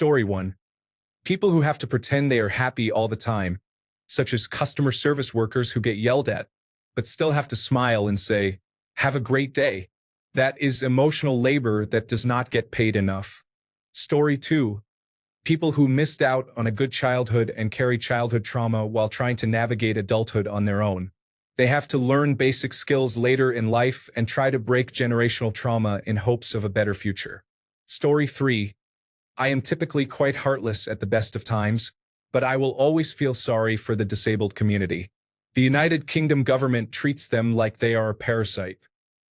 Story 1. People who have to pretend they are happy all the time, such as customer service workers who get yelled at, but still have to smile and say, "Have a great day." That is emotional labor that does not get paid enough. Story 2. People who missed out on a good childhood and carry childhood trauma while trying to navigate adulthood on their own. They have to learn basic skills later in life and try to break generational trauma in hopes of a better future. Story 3. I am typically quite heartless at the best of times, but I will always feel sorry for the disabled community. The United Kingdom government treats them like they are a parasite.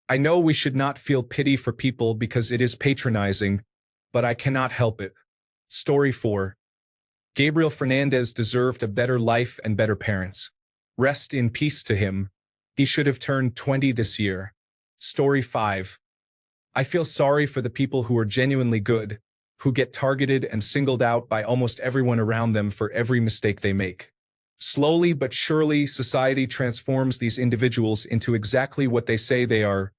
I know we should not feel pity for people because it is patronizing, but I cannot help it. Story 4. Gabriel Fernandez deserved a better life and better parents. Rest in peace to him. He should have turned 20 this year. Story 5. I feel sorry for the people who are genuinely good, who get targeted and singled out by almost everyone around them for every mistake they make. Slowly but surely, society transforms these individuals into exactly what they say they are: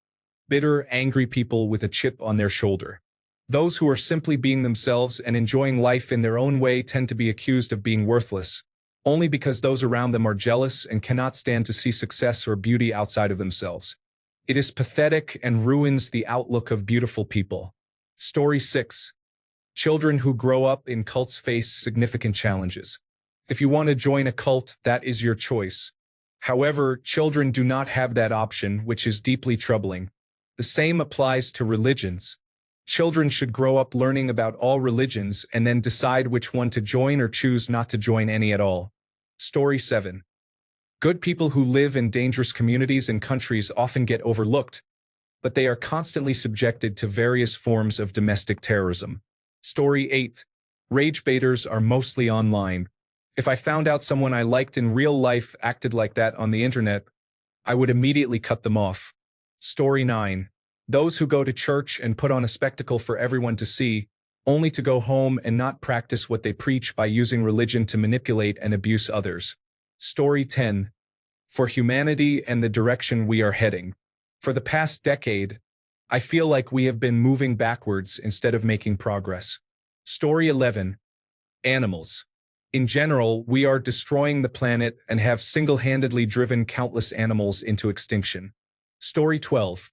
bitter, angry people with a chip on their shoulder. Those who are simply being themselves and enjoying life in their own way tend to be accused of being worthless, only because those around them are jealous and cannot stand to see success or beauty outside of themselves. It is pathetic and ruins the outlook of beautiful people. Story 6. Children who grow up in cults face significant challenges. If you want to join a cult, that is your choice. However, children do not have that option, which is deeply troubling. The same applies to religions. Children should grow up learning about all religions and then decide which one to join or choose not to join any at all. Story 7. Good people who live in dangerous communities and countries often get overlooked, but they are constantly subjected to various forms of domestic terrorism. Story 8. Rage baiters are mostly online. If I found out someone I liked in real life acted like that on the internet, I would immediately cut them off. Story 9. Those who go to church and put on a spectacle for everyone to see, only to go home and not practice what they preach by using religion to manipulate and abuse others. Story 10. For humanity and the direction we are heading. For the past decade, I feel like we have been moving backwards instead of making progress. Story 11. Animals. In general, we are destroying the planet and have single-handedly driven countless animals into extinction. Story 12.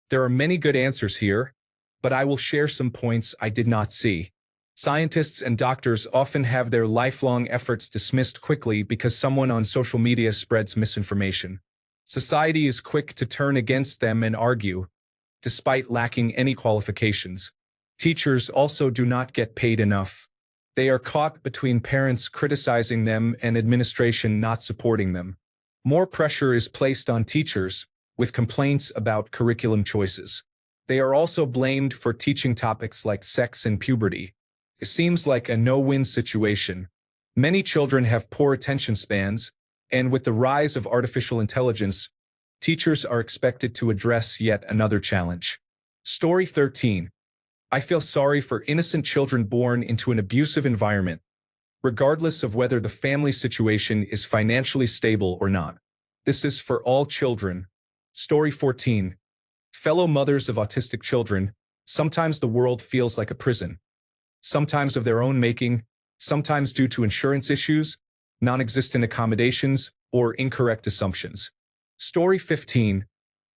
There are many good answers here, but I will share some points I did not see. Scientists and doctors often have their lifelong efforts dismissed quickly because someone on social media spreads misinformation. Society is quick to turn against them and argue, despite lacking any qualifications. Teachers also do not get paid enough. They are caught between parents criticizing them and administration not supporting them. More pressure is placed on teachers, with complaints about curriculum choices. They are also blamed for teaching topics like sex and puberty. It seems like a no-win situation. Many children have poor attention spans, and with the rise of artificial intelligence, teachers are expected to address yet another challenge. Story 13. I feel sorry for innocent children born into an abusive environment, regardless of whether the family situation is financially stable or not. This is for all children. Story 14. Fellow mothers of autistic children, sometimes the world feels like a prison. Sometimes of their own making, sometimes due to insurance issues, non-existent accommodations, or incorrect assumptions. Story 15.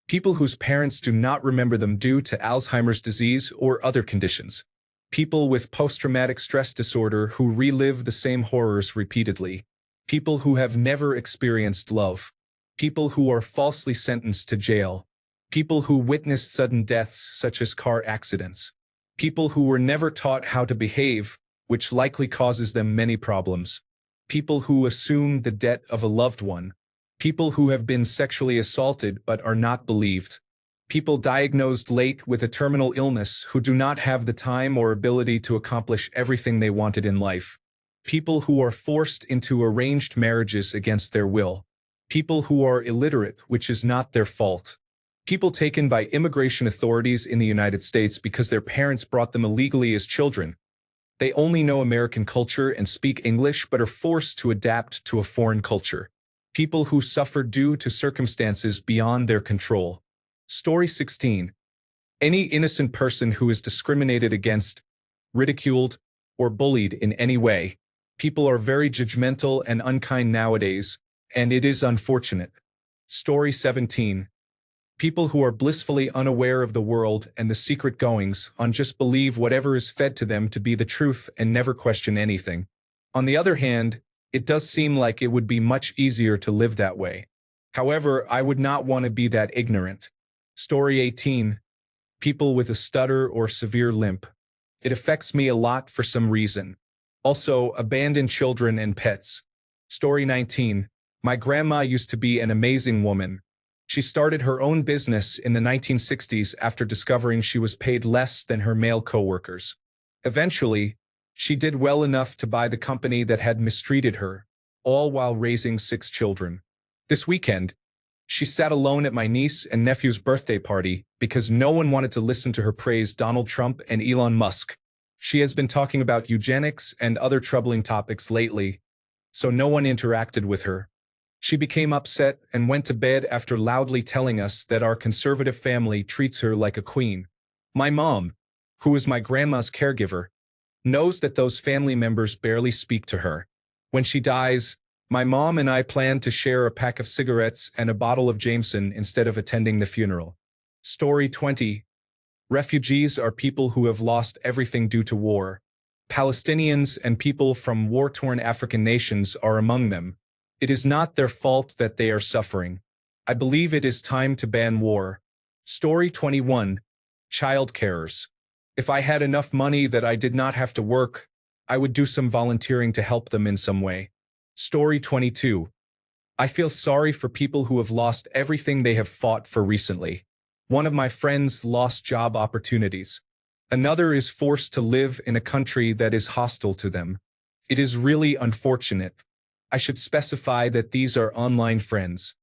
People whose parents do not remember them due to Alzheimer's disease or other conditions. People with post-traumatic stress disorder who relive the same horrors repeatedly. People who have never experienced love. People who are falsely sentenced to jail. People who witnessed sudden deaths such as car accidents. People who were never taught how to behave, which likely causes them many problems. People who assume the debt of a loved one. People who have been sexually assaulted but are not believed. People diagnosed late with a terminal illness who do not have the time or ability to accomplish everything they wanted in life. People who are forced into arranged marriages against their will. People who are illiterate, which is not their fault. People taken by immigration authorities in the United States because their parents brought them illegally as children. They only know American culture and speak English but are forced to adapt to a foreign culture. People who suffer due to circumstances beyond their control. Story 16. Any innocent person who is discriminated against, ridiculed, or bullied in any way. People are very judgmental and unkind nowadays, and it is unfortunate. Story 17. People who are blissfully unaware of the world and the secret goings on just believe whatever is fed to them to be the truth and never question anything. On the other hand, it does seem like it would be much easier to live that way. However, I would not want to be that ignorant. Story 18. People with a stutter or severe limp. It affects me a lot for some reason. Also, abandoned children and pets. Story 19. My grandma used to be an amazing woman. She started her own business in the 1960s after discovering she was paid less than her male coworkers. Eventually, she did well enough to buy the company that had mistreated her, all while raising 6 children. This weekend, she sat alone at my niece and nephew's birthday party because no one wanted to listen to her praise Donald Trump and Elon Musk. She has been talking about eugenics and other troubling topics lately, so no one interacted with her. She became upset and went to bed after loudly telling us that our conservative family treats her like a queen. My mom, who is my grandma's caregiver, knows that those family members barely speak to her. When she dies, my mom and I plan to share a pack of cigarettes and a bottle of Jameson instead of attending the funeral. Story 20. Refugees are people who have lost everything due to war. Palestinians and people from war-torn African nations are among them. It is not their fault that they are suffering. I believe it is time to ban war. Story 21. Child carers. If I had enough money that I did not have to work, I would do some volunteering to help them in some way. Story 22. I feel sorry for people who have lost everything they have fought for recently. One of my friends lost job opportunities. Another is forced to live in a country that is hostile to them. It is really unfortunate. I should specify that these are online friends.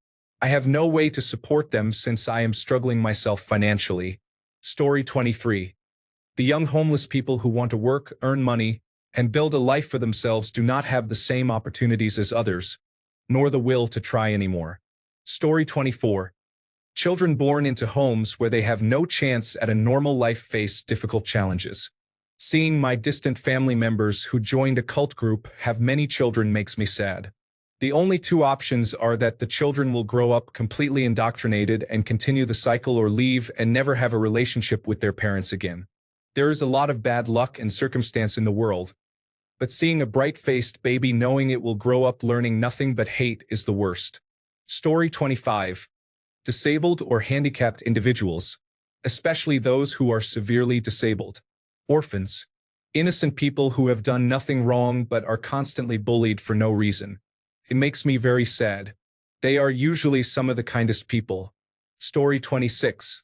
I have no way to support them since I am struggling myself financially. Story 23. The young homeless people who want to work, earn money, and build a life for themselves do not have the same opportunities as others, nor the will to try anymore. Story 24. Children born into homes where they have no chance at a normal life face difficult challenges. Seeing my distant family members who joined a cult group have many children makes me sad. The only 2 options are that the children will grow up completely indoctrinated and continue the cycle, or leave and never have a relationship with their parents again. There is a lot of bad luck and circumstance in the world, but seeing a bright-faced baby knowing it will grow up learning nothing but hate is the worst. Story 25. Disabled or handicapped individuals, especially those who are severely disabled. Orphans. Innocent people who have done nothing wrong but are constantly bullied for no reason. It makes me very sad. They are usually some of the kindest people. Story 26.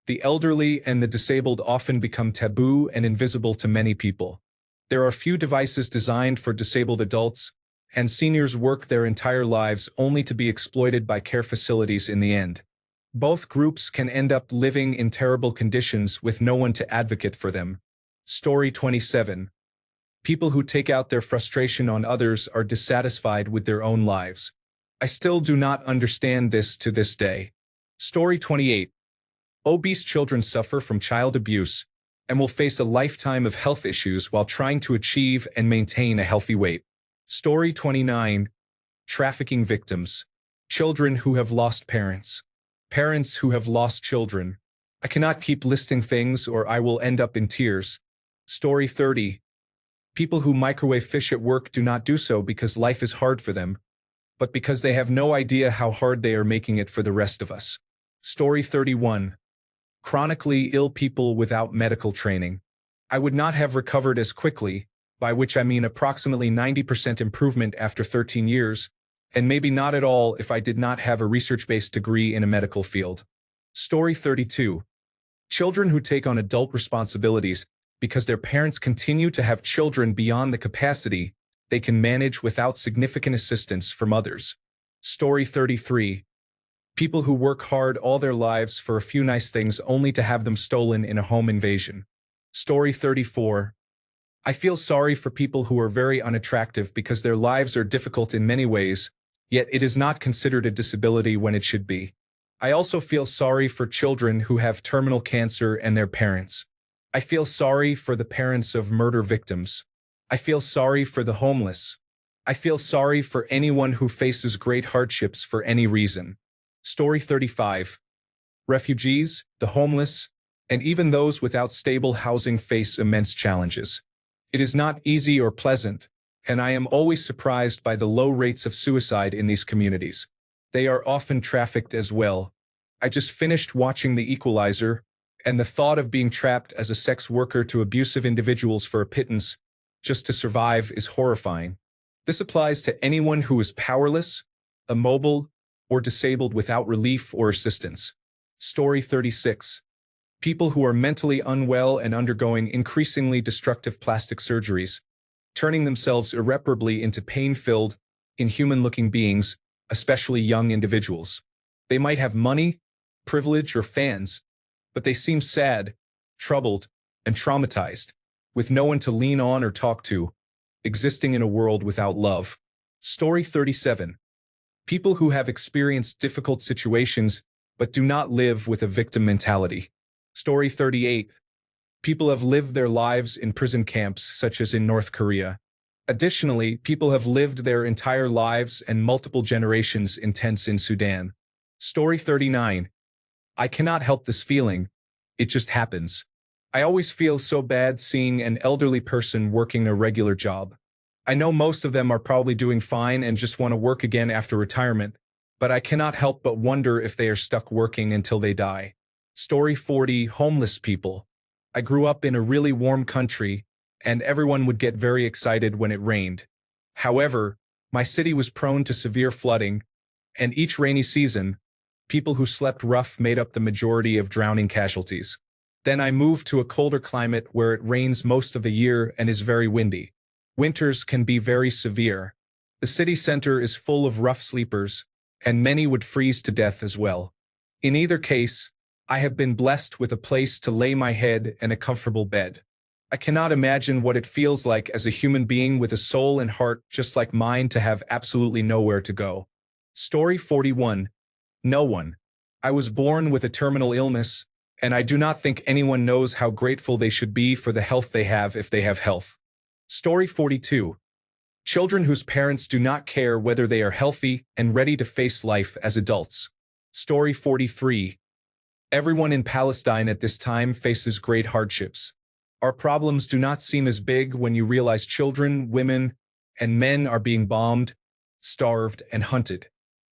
The elderly and the disabled often become taboo and invisible to many people. There are few devices designed for disabled adults, and seniors work their entire lives only to be exploited by care facilities in the end. Both groups can end up living in terrible conditions with no one to advocate for them. Story 27. People who take out their frustration on others are dissatisfied with their own lives. I still do not understand this to this day. Story 28. Obese children suffer from child abuse and will face a lifetime of health issues while trying to achieve and maintain a healthy weight. Story 29. Trafficking victims. Children who have lost parents. Parents who have lost children. I cannot keep listing things or I will end up in tears. Story 30. People who microwave fish at work do not do so because life is hard for them, but because they have no idea how hard they are making it for the rest of us. Story 31. Chronically ill people without medical training. I would not have recovered as quickly, by which I mean approximately 90% improvement after 13 years, and maybe not at all if I did not have a research-based degree in a medical field. Story 32. Children who take on adult responsibilities because their parents continue to have children beyond the capacity they can manage without significant assistance from others. Story 33. People who work hard all their lives for a few nice things only to have them stolen in a home invasion. Story 34. I feel sorry for people who are very unattractive because their lives are difficult in many ways, yet it is not considered a disability when it should be. I also feel sorry for children who have terminal cancer and their parents. I feel sorry for the parents of murder victims. I feel sorry for the homeless. I feel sorry for anyone who faces great hardships for any reason. Story 35. Refugees, the homeless, and even those without stable housing face immense challenges. It is not easy or pleasant, and I am always surprised by the low rates of suicide in these communities. They are often trafficked as well. I just finished watching The Equalizer, and the thought of being trapped as a sex worker to abusive individuals for a pittance just to survive is horrifying. This applies to anyone who is powerless, immobile, or disabled without relief or assistance. Story 36. People who are mentally unwell and undergoing increasingly destructive plastic surgeries, turning themselves irreparably into pain-filled, inhuman-looking beings, especially young individuals. They might have money, privilege, or fans, but they seem sad, troubled, and traumatized, with no one to lean on or talk to, existing in a world without love. Story 37. People who have experienced difficult situations but do not live with a victim mentality. Story 38. People have lived their lives in prison camps, such as in North Korea. Additionally, people have lived their entire lives and multiple generations in tents in Sudan. Story 39. I cannot help this feeling. It just happens. I always feel so bad seeing an elderly person working a regular job. I know most of them are probably doing fine and just want to work again after retirement, but I cannot help but wonder if they are stuck working until they die. Story 40. Homeless people. I grew up in a really warm country, and everyone would get very excited when it rained. However, my city was prone to severe flooding, and each rainy season, people who slept rough made up the majority of drowning casualties. Then I moved to a colder climate where it rains most of the year and is very windy. Winters can be very severe. The city center is full of rough sleepers, and many would freeze to death as well. In either case, I have been blessed with a place to lay my head and a comfortable bed. I cannot imagine what it feels like as a human being with a soul and heart just like mine to have absolutely nowhere to go. Story 41. No one. I was born with a terminal illness, and I do not think anyone knows how grateful they should be for the health they have if they have health. Story 42. Children whose parents do not care whether they are healthy and ready to face life as adults. Story 43. Everyone in Palestine at this time faces great hardships. Our problems do not seem as big when you realize children, women, and men are being bombed, starved, and hunted.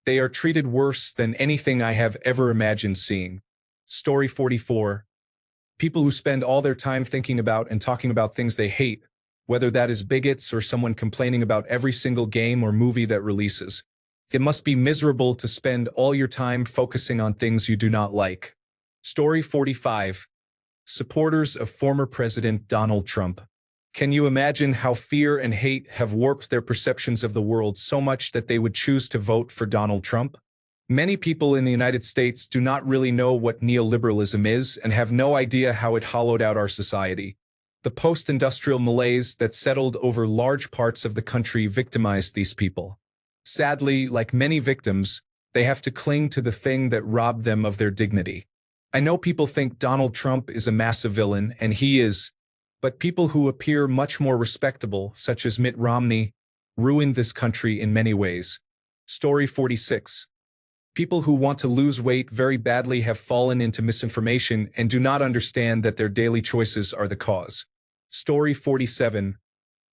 They are treated worse than anything I have ever imagined seeing. Story 44. People who spend all their time thinking about and talking about things they hate, whether that is bigots or someone complaining about every single game or movie that releases. It must be miserable to spend all your time focusing on things you do not like. Story 45. Supporters of former President Donald Trump. Can you imagine how fear and hate have warped their perceptions of the world so much that they would choose to vote for Donald Trump? Many people in the United States do not really know what neoliberalism is and have no idea how it hollowed out our society. The post-industrial malaise that settled over large parts of the country victimized these people. Sadly, like many victims, they have to cling to the thing that robbed them of their dignity. I know people think Donald Trump is a massive villain, and he is, but people who appear much more respectable, such as Mitt Romney, ruined this country in many ways. Story 46. People who want to lose weight very badly have fallen into misinformation and do not understand that their daily choices are the cause. Story 47.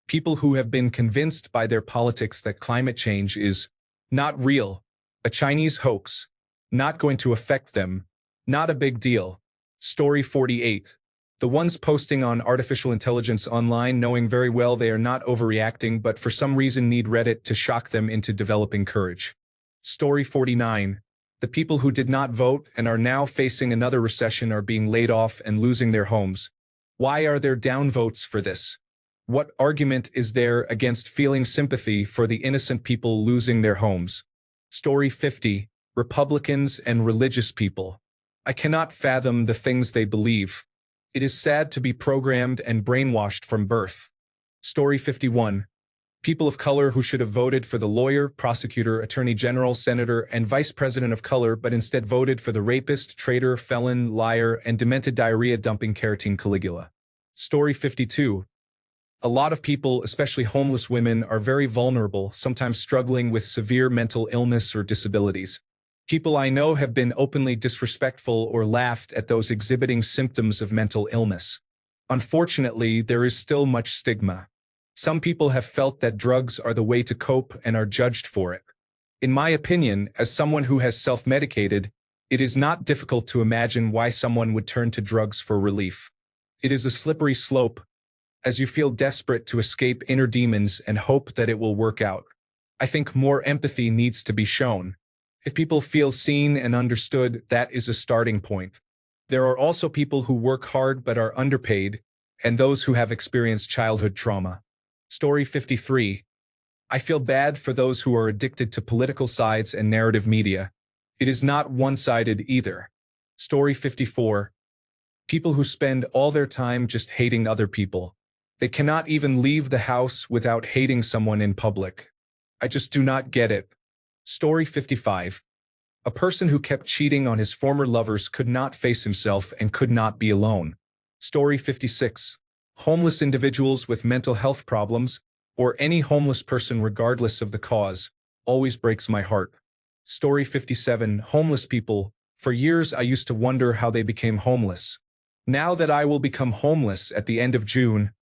People who have been convinced by their politics that climate change is not real, a Chinese hoax, not going to affect them, not a big deal. Story 48. The ones posting on artificial intelligence online knowing very well they are not overreacting but for some reason need Reddit to shock them into developing courage. Story 49. The people who did not vote and are now facing another recession are being laid off and losing their homes. Why are there downvotes for this? What argument is there against feeling sympathy for the innocent people losing their homes? Story 50. Republicans and religious people. I cannot fathom the things they believe. It is sad to be programmed and brainwashed from birth. Story 51. People of color who should have voted for the lawyer, prosecutor, attorney general, senator, and vice president of color but instead voted for the rapist, traitor, felon, liar, and demented diarrhea-dumping Carotene Caligula. Story 52. A lot of people, especially homeless women, are very vulnerable, sometimes struggling with severe mental illness or disabilities. People I know have been openly disrespectful or laughed at those exhibiting symptoms of mental illness. Unfortunately, there is still much stigma. Some people have felt that drugs are the way to cope and are judged for it. In my opinion, as someone who has self-medicated, it is not difficult to imagine why someone would turn to drugs for relief. It is a slippery slope, as you feel desperate to escape inner demons and hope that it will work out. I think more empathy needs to be shown. If people feel seen and understood, that is a starting point. There are also people who work hard but are underpaid, and those who have experienced childhood trauma. Story 53. I feel bad for those who are addicted to political sides and narrative media. It is not one-sided either. Story 54. People who spend all their time just hating other people. They cannot even leave the house without hating someone in public. I just do not get it. Story 55. A person who kept cheating on his former lovers could not face himself and could not be alone. Story 56. Homeless individuals with mental health problems, or any homeless person regardless of the cause, always breaks my heart. Story 57. Homeless people. For years I used to wonder how they became homeless. Now that I will become homeless at the end of June,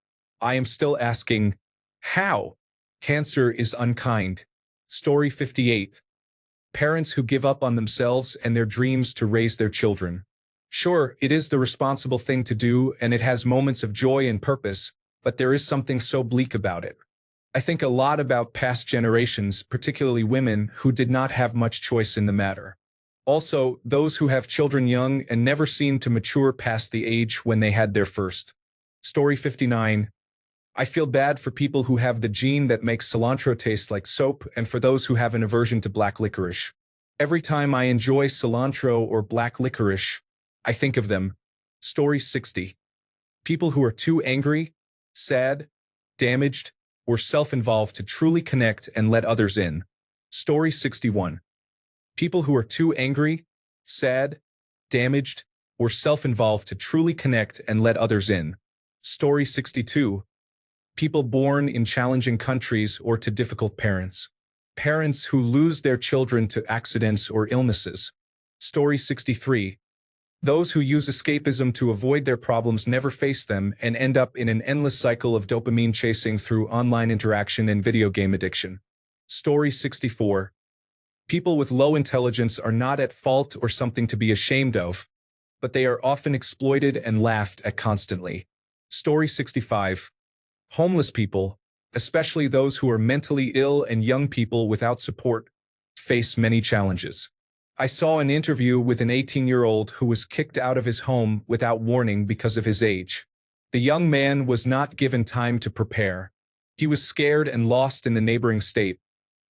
I am still asking, how? Cancer is unkind. Story 58. Parents who give up on themselves and their dreams to raise their children. Sure, it is the responsible thing to do and it has moments of joy and purpose, but there is something so bleak about it. I think a lot about past generations, particularly women, who did not have much choice in the matter. Also, those who have children young and never seem to mature past the age when they had their first. Story 59. I feel bad for people who have the gene that makes cilantro taste like soap and for those who have an aversion to black licorice. Every time I enjoy cilantro or black licorice, I think of them. Story 60. People who are too angry, sad, damaged, or self-involved to truly connect and let others in. Story 61. People who are too angry, sad, damaged, or self-involved to truly connect and let others in. Story 62. People born in challenging countries or to difficult parents. Parents who lose their children to accidents or illnesses. Story 63. Those who use escapism to avoid their problems never face them and end up in an endless cycle of dopamine chasing through online interaction and video game addiction. Story 64. People with low intelligence are not at fault or something to be ashamed of, but they are often exploited and laughed at constantly. Story 65. Homeless people, especially those who are mentally ill and young people without support, face many challenges. I saw an interview with an 18-year-old who was kicked out of his home without warning because of his age. The young man was not given time to prepare. He was scared and lost in the neighboring state,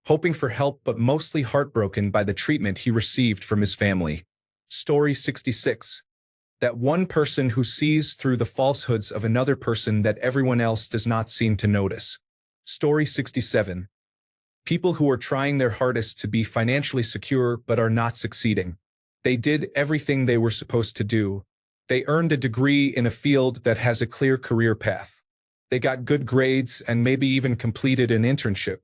hoping for help but mostly heartbroken by the treatment he received from his family. Story 66. That one person who sees through the falsehoods of another person that everyone else does not seem to notice. Story 67. People who are trying their hardest to be financially secure but are not succeeding. They did everything they were supposed to do. They earned a degree in a field that has a clear career path. They got good grades and maybe even completed an internship.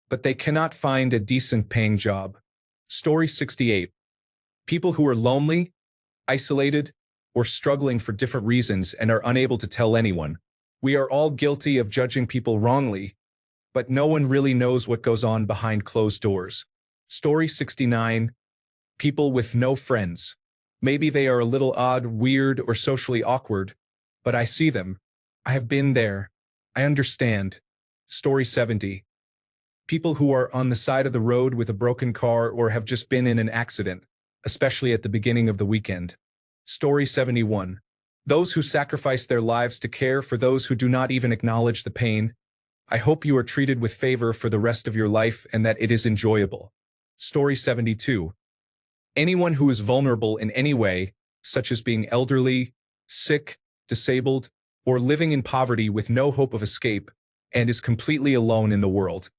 But they cannot find a decent paying job. Story 68. People who are lonely, isolated, or struggling for different reasons and are unable to tell anyone. We are all guilty of judging people wrongly, but no one really knows what goes on behind closed doors. Story 69. People with no friends. Maybe they are a little odd, weird, or socially awkward, but I see them. I have been there. I understand. Story 70. People who are on the side of the road with a broken car or have just been in an accident, especially at the beginning of the weekend. Story 71. Those who sacrifice their lives to care for those who do not even acknowledge the pain. I hope you are treated with favor for the rest of your life and that it is enjoyable. Story 72. Anyone who is vulnerable in any way, such as being elderly, sick, disabled, or living in poverty with no hope of escape, and is completely alone in the world.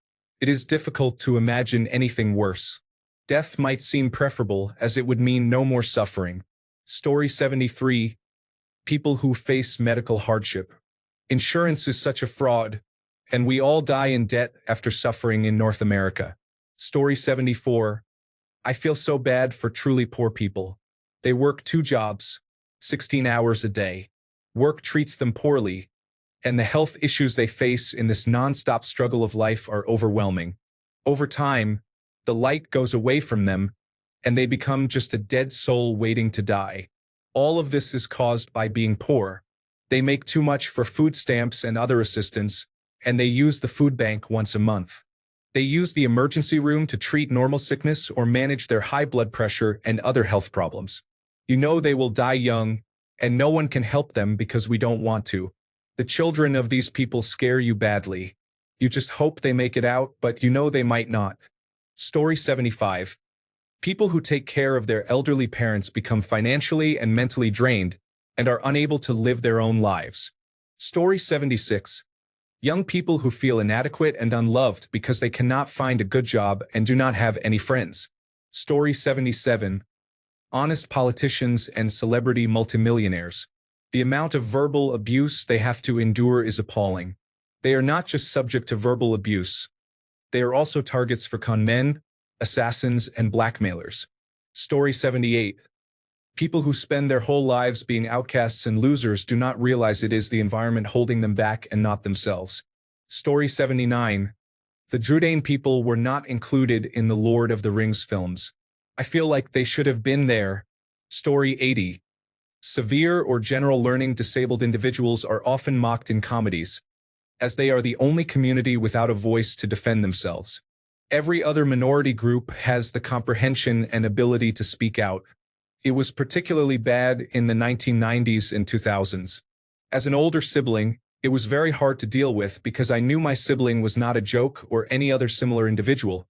It is difficult to imagine anything worse. Death might seem preferable as it would mean no more suffering. Story 73. People who face medical hardship. Insurance is such a fraud, and we all die in debt after suffering in North America. Story 74. I feel so bad for truly poor people. They work 2 jobs, 16 hours a day. Work treats them poorly, and the health issues they face in this non-stop struggle of life are overwhelming. Over time, the light goes away from them, and they become just a dead soul waiting to die. All of this is caused by being poor. They make too much for food stamps and other assistance, and they use the food bank once a month. They use the emergency room to treat normal sickness or manage their high blood pressure and other health problems. You know they will die young, and no one can help them because we don't want to. The children of these people scare you badly. You just hope they make it out, but you know they might not. Story 75. People who take care of their elderly parents become financially and mentally drained and are unable to live their own lives. Story 76. Young people who feel inadequate and unloved because they cannot find a good job and do not have any friends. Story 77. Honest politicians and celebrity multimillionaires. The amount of verbal abuse they have to endure is appalling. They are not just subject to verbal abuse. They are also targets for con men, assassins, and blackmailers. Story 78. People who spend their whole lives being outcasts and losers do not realize it is the environment holding them back and not themselves. Story 79. The Drudane people were not included in the Lord of the Rings films. I feel like they should have been there. Story 80. Severe or general learning disabled individuals are often mocked in comedies, as they are the only community without a voice to defend themselves. Every other minority group has the comprehension and ability to speak out. It was particularly bad in the 1990s and 2000s. As an older sibling, it was very hard to deal with because I knew my sibling was not a joke or any other similar individual,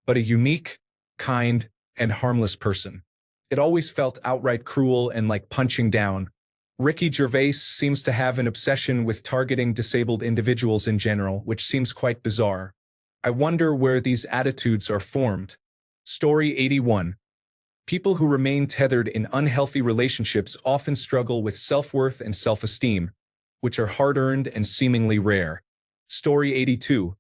but a unique, kind, and harmless person. It always felt outright cruel and like punching down. Ricky Gervais seems to have an obsession with targeting disabled individuals in general, which seems quite bizarre. I wonder where these attitudes are formed. Story 81. People who remain tethered in unhealthy relationships often struggle with self-worth and self-esteem, which are hard-earned and seemingly rare. Story 82.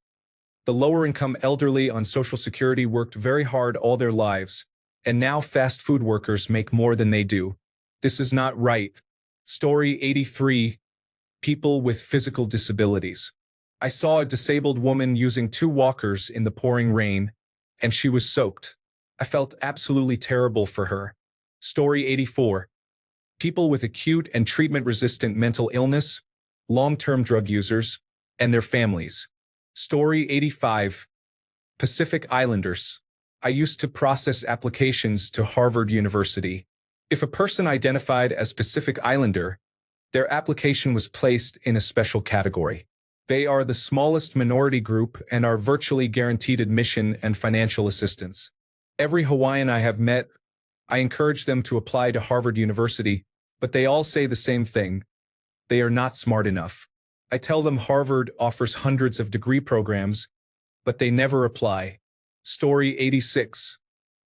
The lower-income elderly on Social Security worked very hard all their lives, and now fast food workers make more than they do. This is not right. Story 83. People with physical disabilities. I saw a disabled woman using 2 walkers in the pouring rain, and she was soaked. I felt absolutely terrible for her. Story 84. People with acute and treatment-resistant mental illness, long-term drug users, and their families. Story 85. Pacific Islanders. I used to process applications to Harvard University. If a person identified as Pacific Islander, their application was placed in a special category. They are the smallest minority group and are virtually guaranteed admission and financial assistance. Every Hawaiian I have met, I encourage them to apply to Harvard University, but they all say the same thing. They are not smart enough. I tell them Harvard offers hundreds of degree programs, but they never apply. Story 86.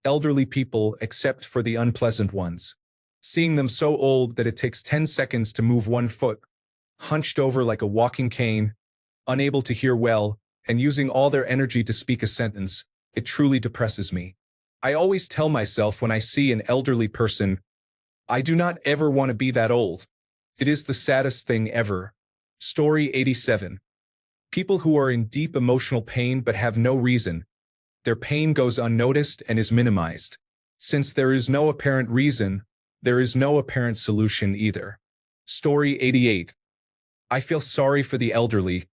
Elderly people except for the unpleasant ones. Seeing them so old that it takes 10 seconds to move one foot, hunched over like a walking cane, unable to hear well, and using all their energy to speak a sentence, it truly depresses me. I always tell myself when I see an elderly person, I do not ever want to be that old. It is the saddest thing ever. Story 87. People who are in deep emotional pain but have no reason. Their pain goes unnoticed and is minimized. Since there is no apparent reason, there is no apparent solution either. Story 88. I feel sorry for the elderly,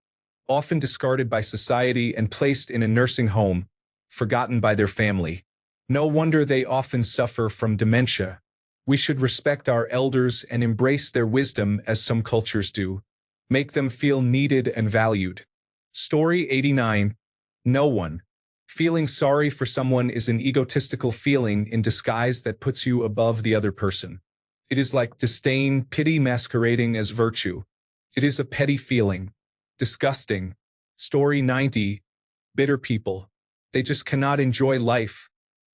often discarded by society and placed in a nursing home, forgotten by their family. No wonder they often suffer from dementia. We should respect our elders and embrace their wisdom as some cultures do. Make them feel needed and valued. Story 89. No one. Feeling sorry for someone is an egotistical feeling in disguise that puts you above the other person. It is like disdain, pity masquerading as virtue. It is a petty feeling. Disgusting. Story 90. Bitter people. They just cannot enjoy life.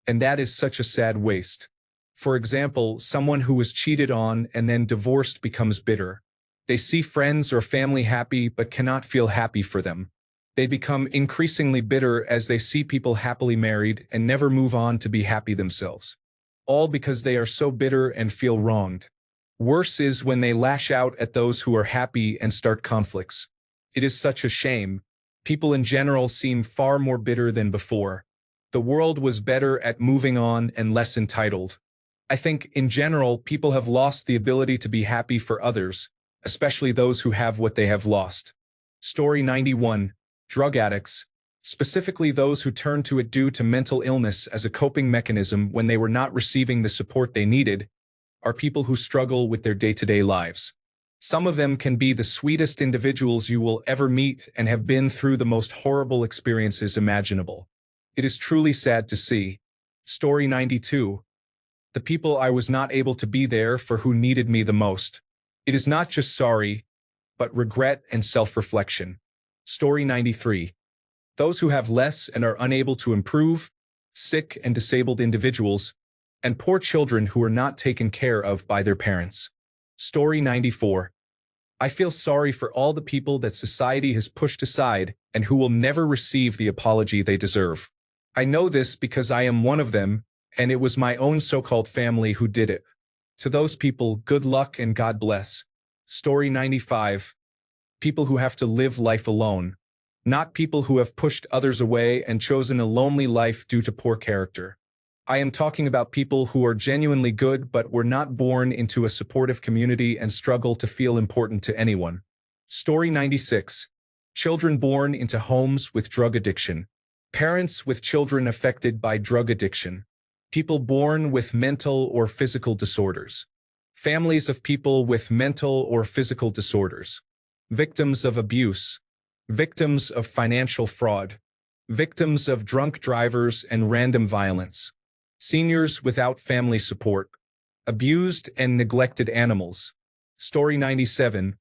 And that is such a sad waste. For example, someone who was cheated on and then divorced becomes bitter. They see friends or family happy but cannot feel happy for them. They become increasingly bitter as they see people happily married and never move on to be happy themselves. All because they are so bitter and feel wronged. Worse is when they lash out at those who are happy and start conflicts. It is such a shame. People in general seem far more bitter than before. The world was better at moving on and less entitled. I think, in general, people have lost the ability to be happy for others, especially those who have what they have lost. Story 91. Drug addicts, specifically those who turn to it due to mental illness as a coping mechanism when they were not receiving the support they needed, are people who struggle with their day-to-day lives. Some of them can be the sweetest individuals you will ever meet and have been through the most horrible experiences imaginable. It is truly sad to see. Story 92. The people I was not able to be there for who needed me the most. It is not just sorry, but regret and self-reflection. Story 93. Those who have less and are unable to improve, sick and disabled individuals, and poor children who are not taken care of by their parents. Story 94. I feel sorry for all the people that society has pushed aside and who will never receive the apology they deserve. I know this because I am one of them, and it was my own so-called family who did it. To those people, good luck and God bless. Story 95. People who have to live life alone. Not people who have pushed others away and chosen a lonely life due to poor character. I am talking about people who are genuinely good but were not born into a supportive community and struggle to feel important to anyone. Story 96. Children born into homes with drug addiction. Parents with children affected by drug addiction. People born with mental or physical disorders. Families of people with mental or physical disorders. Victims of abuse. Victims of financial fraud. Victims of drunk drivers and random violence. Seniors without family support. Abused and neglected animals. Story 97.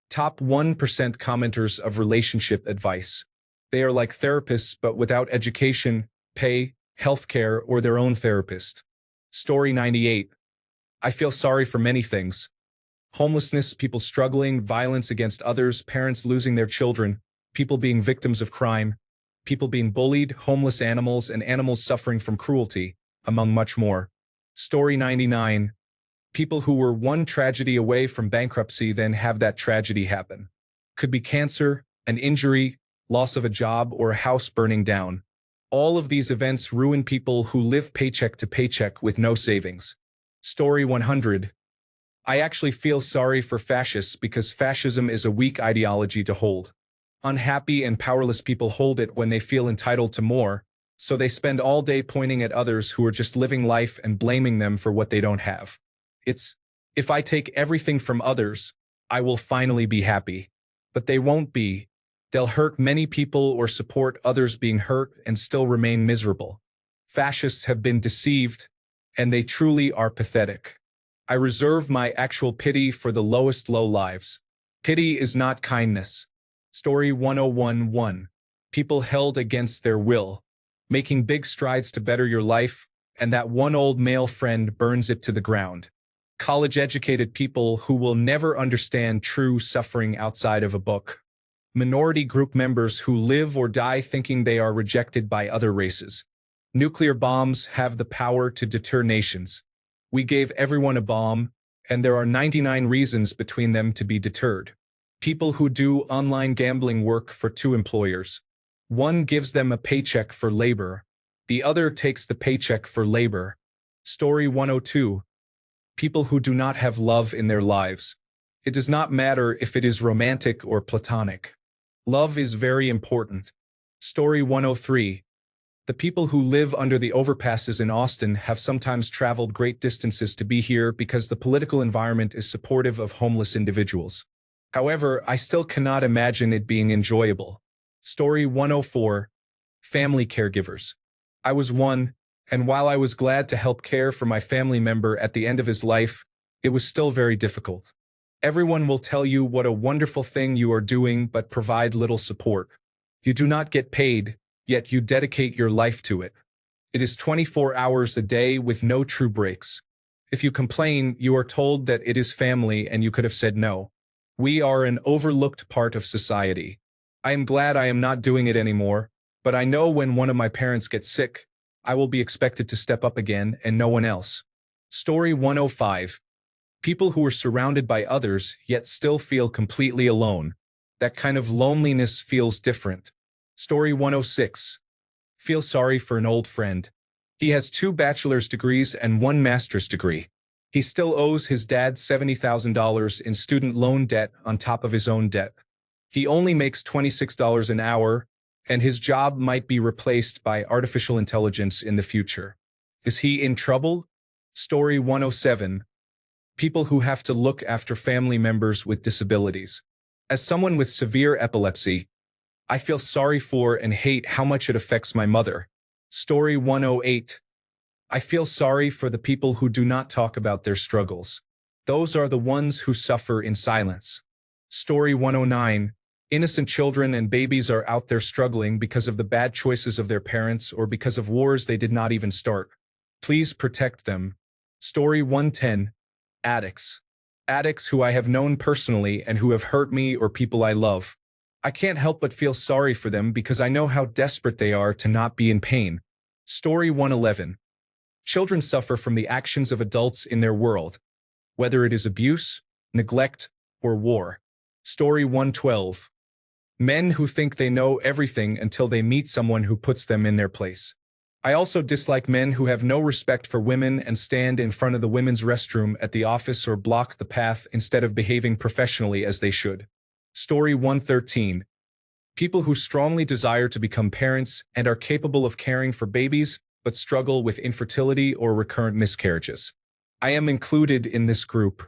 Top 1% commenters of relationship advice. They are like therapists but without education, pay, healthcare, or their own therapist. Story 98. I feel sorry for many things. Homelessness, people struggling, violence against others, parents losing their children, people being victims of crime, people being bullied, homeless animals, and animals suffering from cruelty, among much more. Story 99. People who were one tragedy away from bankruptcy then have that tragedy happen. Could be cancer, an injury, loss of a job, or a house burning down. All of these events ruin people who live paycheck to paycheck with no savings. Story 100. I actually feel sorry for fascists because fascism is a weak ideology to hold. Unhappy and powerless people hold it when they feel entitled to more, so they spend all day pointing at others who are just living life and blaming them for what they don't have. It's, if I take everything from others, I will finally be happy. But they won't be. They'll hurt many people or support others being hurt and still remain miserable. Fascists have been deceived, and they truly are pathetic. I reserve my actual pity for the lowest low lives. Pity is not kindness. Story 101:1. People held against their will, making big strides to better your life, and that one old male friend burns it to the ground. College-educated people who will never understand true suffering outside of a book. Minority group members who live or die thinking they are rejected by other races. Nuclear bombs have the power to deter nations. We gave everyone a bomb, and there are 99 reasons between them to be deterred. People who do online gambling work for two employers. One gives them a paycheck for labor. The other takes the paycheck for labor. Story 102. People who do not have love in their lives. It does not matter if it is romantic or platonic. Love is very important. Story 103. The people who live under the overpasses in Austin have sometimes traveled great distances to be here because the political environment is supportive of homeless individuals. However, I still cannot imagine it being enjoyable. Story 104. Family caregivers. I was one, and while I was glad to help care for my family member at the end of his life, it was still very difficult. Everyone will tell you what a wonderful thing you are doing but provide little support. You do not get paid, yet you dedicate your life to it. It is 24 hours a day with no true breaks. If you complain, you are told that it is family and you could have said no. We are an overlooked part of society. I am glad I am not doing it anymore, but I know when one of my parents gets sick, I will be expected to step up again and no one else. Story 105. People who are surrounded by others yet still feel completely alone. That kind of loneliness feels different. Story 106. Feel sorry for an old friend. He has 2 bachelor's degrees and 1 master's degree. He still owes his dad $70,000 in student loan debt on top of his own debt. He only makes $26 an hour, and his job might be replaced by artificial intelligence in the future. Is he in trouble? Story 107. People who have to look after family members with disabilities. As someone with severe epilepsy, I feel sorry for and hate how much it affects my mother. Story 108. I feel sorry for the people who do not talk about their struggles. Those are the ones who suffer in silence. Story 109. Innocent children and babies are out there struggling because of the bad choices of their parents or because of wars they did not even start. Please protect them. Story 110. Addicts. Addicts who I have known personally and who have hurt me or people I love. I can't help but feel sorry for them because I know how desperate they are to not be in pain. Story 111. Children suffer from the actions of adults in their world, whether it is abuse, neglect, or war. Story 112. Men who think they know everything until they meet someone who puts them in their place. I also dislike men who have no respect for women and stand in front of the women's restroom at the office or block the path instead of behaving professionally as they should. Story 113. People who strongly desire to become parents and are capable of caring for babies but struggle with infertility or recurrent miscarriages. I am included in this group.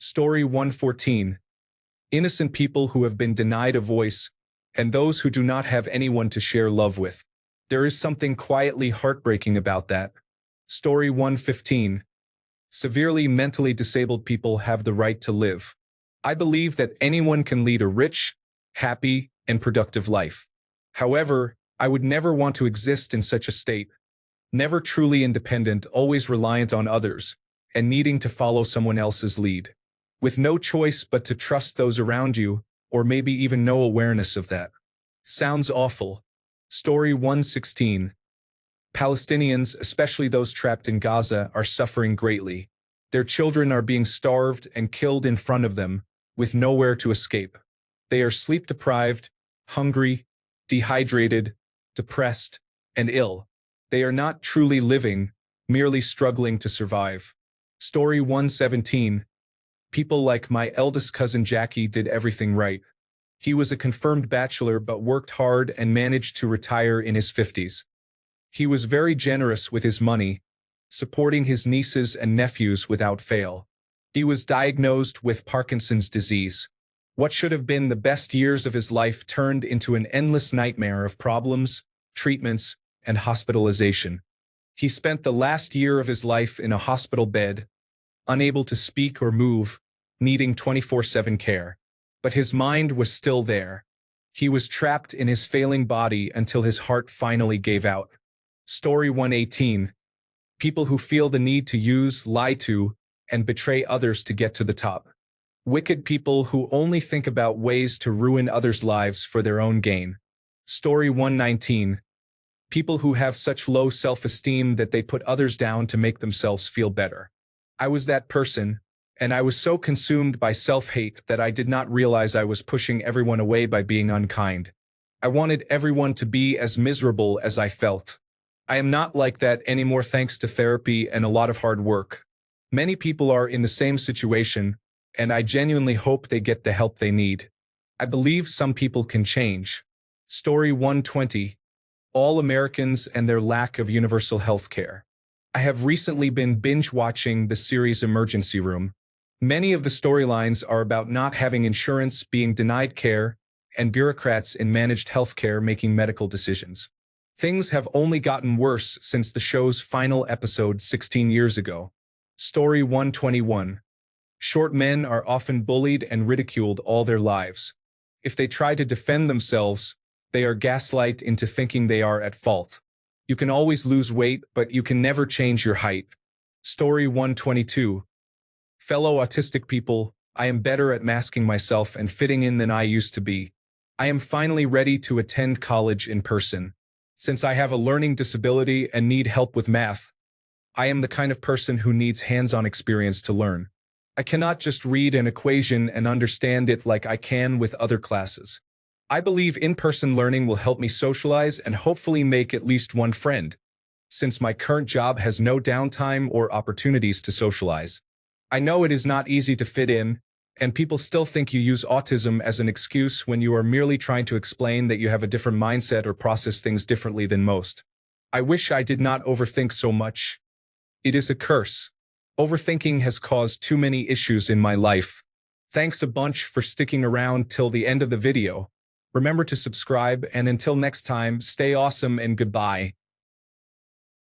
Story 114. Innocent people who have been denied a voice, and those who do not have anyone to share love with. There is something quietly heartbreaking about that. Story 115. Severely mentally disabled people have the right to live. I believe that anyone can lead a rich, happy, and productive life. However, I would never want to exist in such a state. Never truly independent, always reliant on others, and needing to follow someone else's lead. With no choice but to trust those around you, or maybe even no awareness of that. Sounds awful. Story 116. Palestinians, especially those trapped in Gaza, are suffering greatly. Their children are being starved and killed in front of them, with nowhere to escape. They are sleep-deprived, hungry, dehydrated, depressed, and ill. They are not truly living, merely struggling to survive. Story 117. People like my eldest cousin Jackie did everything right. He was a confirmed bachelor but worked hard and managed to retire in his 50s. He was very generous with his money, supporting his nieces and nephews without fail. He was diagnosed with Parkinson's disease. What should have been the best years of his life turned into an endless nightmare of problems, treatments, and hospitalization. He spent the last year of his life in a hospital bed, unable to speak or move, needing 24/7 care. But his mind was still there. He was trapped in his failing body until his heart finally gave out. Story 118. People who feel the need to use, lie to, and betray others to get to the top. Wicked people who only think about ways to ruin others' lives for their own gain. Story 119. People who have such low self-esteem that they put others down to make themselves feel better. I was that person, and I was so consumed by self-hate that I did not realize I was pushing everyone away by being unkind. I wanted everyone to be as miserable as I felt. I am not like that anymore thanks to therapy and a lot of hard work. Many people are in the same situation, and I genuinely hope they get the help they need. I believe some people can change. Story 120. All Americans and their lack of universal health care. I have recently been binge-watching the series Emergency Room. Many of the storylines are about not having insurance, being denied care, and bureaucrats in managed healthcare making medical decisions. Things have only gotten worse since the show's final episode 16 years ago. Story 121. Short men are often bullied and ridiculed all their lives. If they try to defend themselves, they are gaslighted into thinking they are at fault. You can always lose weight, but you can never change your height. Story 122. Fellow autistic people, I am better at masking myself and fitting in than I used to be. I am finally ready to attend college in person. Since I have a learning disability and need help with math, I am the kind of person who needs hands-on experience to learn. I cannot just read an equation and understand it like I can with other classes. I believe in-person learning will help me socialize and hopefully make at least one friend, since my current job has no downtime or opportunities to socialize. I know it is not easy to fit in, and people still think you use autism as an excuse when you are merely trying to explain that you have a different mindset or process things differently than most. I wish I did not overthink so much. It is a curse. Overthinking has caused too many issues in my life. Thanks a bunch for sticking around till the end of the video. Remember to subscribe, and until next time, stay awesome and goodbye.